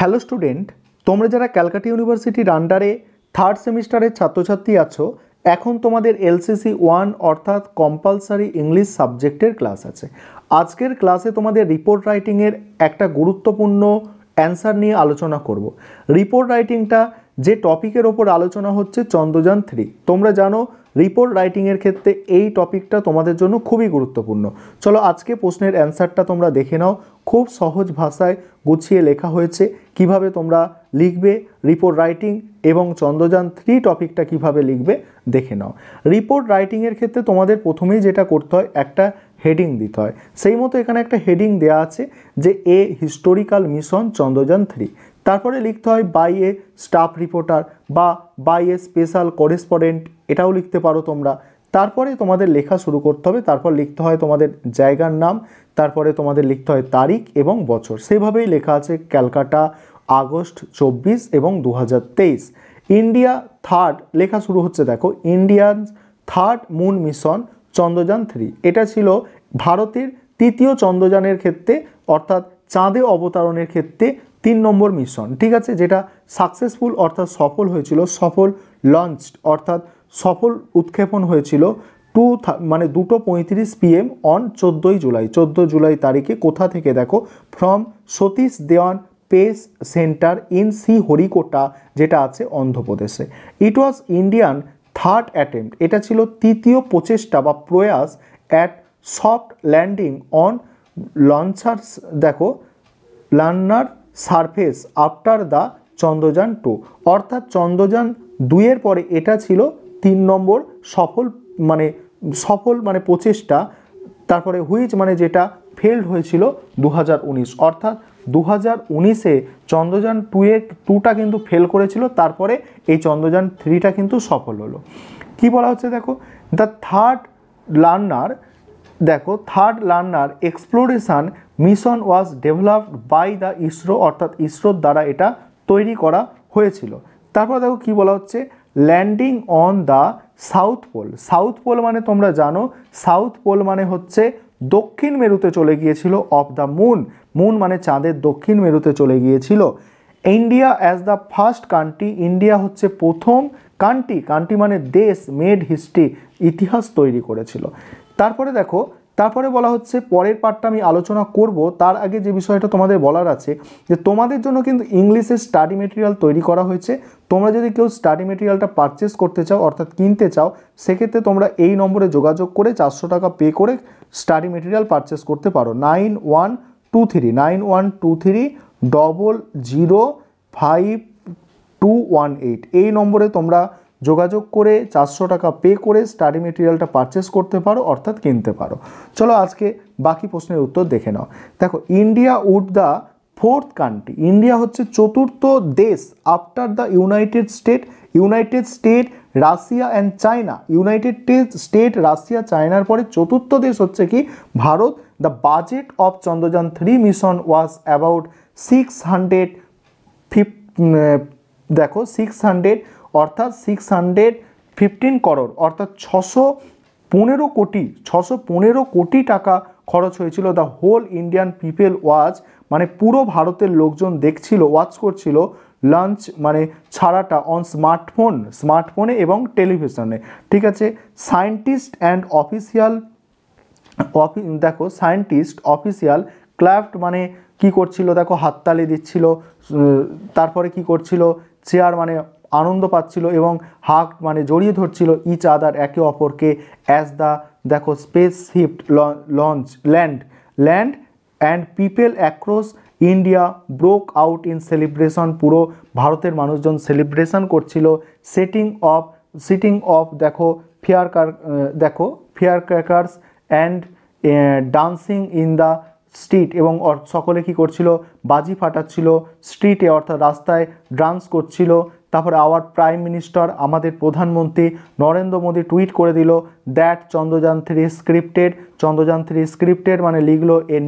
Hello student, তোমরা যারা ক্যালকাটা ইউনিভার্সিটির আন্ডারে থার্ড সেমিস্টারের ছাত্রছাত্রী আছো, এখন তোমাদের এলসিসি 1 অর্থাৎ কম্পালসারি ইংলিশ সাবজেক্টের ক্লাস আছে। আজকের ক্লাসে তোমাদের রিপোর্ট রাইটিংয়ের একটা গুরুত্বপূর্ণ অ্যান্সার নিয়ে আলোচনা করব। রিপোর্ট রাইটিংটা যে টপিকের ওপর আলোচনা হচ্ছে চন্দ্রযান 3। তোমরা জানো রিপোর্ট রাইটিংয়ের ক্ষেত্রে এই টপিকটা তোমাদের জন্য খুবই গুরুত্বপূর্ণ। চলো আজকে প্রশ্নের অ্যান্সারটা তোমরা দেখে নাও। খুব সহজ ভাষায় গুছিয়ে লেখা হয়েছে, কিভাবে তোমরা লিখবে রিপোর্ট রাইটিং এবং চন্দ্রযান 3 টপিকটা কিভাবে লিখবে দেখে নাও। রিপোর্ট রাইটিংয়ের ক্ষেত্রে তোমাদের প্রথমেই যেটা করতে হয়, একটা হেডিং দিতে হয়। সেই মতো এখানে একটা হেডিং দেওয়া আছে যে এ হিস্টোরিক্যাল মিশন চন্দ্রযান 3। তারপরে লিখতে হয় বাই এ স্টাফ রিপোর্টার বা বাই এ স্পেশাল করেসপন্ডেন্ট, এটাও লিখতে পারো তোমরা। তারপরে তোমাদের লেখা শুরু করতে হবে, তারপর লিখতে হয় তোমাদের জায়গার নাম, তারপরে তোমাদের লিখতে হয় তারিখ এবং বছর। সেভাবেই লেখা আছে ক্যালকাটা আগস্ট 24 এবং 2023। ইন্ডিয়া থার্ড লেখা শুরু হচ্ছে, দেখো Indian third moon mission Chandrayaan 3। এটা ছিল ভারতের তৃতীয় চন্দ্রযানের ক্ষেত্রে অর্থাৎ চাঁদে অবতরণের ক্ষেত্রে 3 নম্বর মিশন, ঠিক আছে, যেটা সাকসেসফুল অর্থাৎ সফল হয়েছিল, সফল লঞ্চ অর্থাৎ সফল উৎক্ষেপণ হয়েছিল 2:35 PM অন 14 জুলাই তারিখে। কোথা থেকে দেখো, from Satish Dewan space centre in Sriharikota, যেটা আছে অন্ধ্রপ্রদেশে। ইট ওয়াজ ইন্ডিয়ান থার্ড অ্যাটেম্প্ট, এটা ছিল তৃতীয় প্রচেষ্টা বা প্রয়াস অ্যাট সফট ল্যান্ডিং অন লঞ্চার্স, দেখো learner surface after the Chandrayaan 2, অর্থাৎ চন্দ্রযান 2-এর পরে এটা ছিল 3 নম্বর সফল মানে প্রচেষ্টা। তারপরে হুইচ মানে যেটা ফেলড হয়েছিল 2019, অর্থাৎ 2019-এ চন্দ্রযান 2টা কিন্তু ফেল করেছিল, তারপরে এই চন্দ্রযান 3টা কিন্তু সফল হলো। কি বলা হচ্ছে দেখো, the third lunar exploration mission was developed by the ISRO, অর্থাৎ ইসরোর দ্বারা এটা তৈরি করা হয়েছিল। তারপর দেখো কি বলা হচ্ছে, landing on the south pole. South pole মানে তোমরা জানো, সাউথ পোল মানে হচ্ছে দক্ষিণ মেরুতে চলে গিয়েছিল, অফ দ্য মুন মানে চাঁদের দক্ষিণ মেরুতে চলে গিয়েছিল। India as the first country, India হচ্ছে প্রথম কান্ট্রি মানে দেশ, মেড হিস্ট্রি ইতিহাস তৈরি করেছিল। তারপরে দেখো, তারপরে বলা হচ্ছে, পরের পার্টটা আমি আলোচনা করব, তার আগে যে বিষয়টা তোমাদের বলার আছে যে তোমাদের জন্য কিন্তু ইংলিশের স্টাডি মেটেরিয়াল তৈরি করা হয়েছে। তোমরা যদি কেউ স্টাডি মেটেরিয়ালটা পারচেস করতে চাও অর্থাৎ কিনতে চাও, সেক্ষেত্রে তোমরা এই নম্বরে যোগাযোগ করে 400 টাকা পে করে স্টাডি মেটেরিয়াল পারচেস করতে পারো। 9123005218 এই নম্বরে তোমরা যোগাযোগ করে 400 টাকা পে করে স্টাডি মেটেরিয়ালটা পারচেস করতে পারো অর্থাৎ কিনতে পারো। চলো আজকে বাকি প্রশ্নের উত্তর দেখে নাও। দেখো, India would the fourth country, India হচ্ছে চতুর্থ দেশ after the United State Russia and China. United State Russia চায়নার পরে চতুর্থ দেশ হচ্ছে কি ভারত। The budget of Chandrayaan 3 mission was about 615 crore অর্থাৎ 615 কোটি টাকা খরচ হয়েছিল। The whole Indian people watch মানে পুরো ভারতের লোকজন দেখছিল, ওয়াচ করছিল লঞ্চ মানে ছাড়াটা অন স্মার্টফোনে এবং টেলিভিশনে, ঠিক আছে। সায়েন্টিস্ট অফিসিয়াল ক্ল্যাপ্ট মানে কি করছিল, দেখো হাততালি দিচ্ছিল। তারপরে কি করছিল, চেয়ার মানে আনন্দ পাচ্ছিল এবং হাগ মানে জড়িয়ে ধরছিল ইচ আদার একে অপরকে। অ্যাজ দ্য দেখো space ship land and people across India broke out in celebration, পুরো ভারতের মানুষজন সেলিব্রেশন করছিল। সিটিং অফ দেখো fire crackers and dancing in the street, এবং সকলে কি করছিল, বাজি ফাটাচ্ছিল স্ট্রিটে অর্থাৎ রাস্তায় ডান্স করছিল। তারপরে আওয়ার প্রাইম মিনিস্টার আমাদের প্রধানমন্ত্রী নরেন্দ্র মোদী টুইট করে দিল দ্যাট চন্দ্রযান 3 স্ক্রিপ্টেড মানে লিখলো এ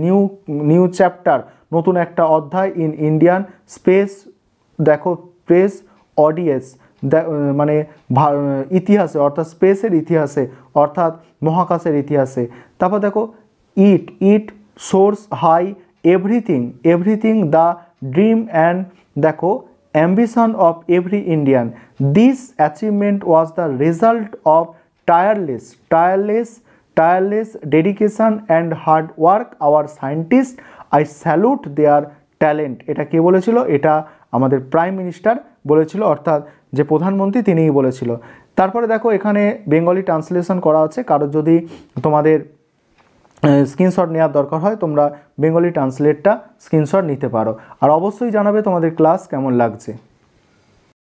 নিউ চ্যাপ্টার, নতুন একটা অধ্যায় ইন ইন্ডিয়ান স্পেস, দেখো স্পেস অডিয়েন্স মানে ইতিহাসে অর্থাৎ স্পেসের ইতিহাসে অর্থাৎ মহাকাশের ইতিহাসে। তারপর দেখো it source high everything the dream and দেখো ambition of every Indian. This achievement was the result of tireless dedication and hard work our scientists. I salute their talent. এটা কে বলেছিল? এটা আমাদের প্রাইম মিনিস্টার বলেছিল, অর্থাৎ যে প্রধানমন্ত্রী তিনিই বলেছিল। তারপরে দেখো এখানে বেঙ্গলি ট্রান্সলেশন করা আছে, কারোর যদি তোমাদের স্ক্রিনশট নেওয়ার দরকার হয় তোমরা বেঙ্গলি ট্রান্সলেটটা স্ক্রিনশট নিতে পারো। আর অবশ্যই জানাবে তোমাদের ক্লাস কেমন লাগছে।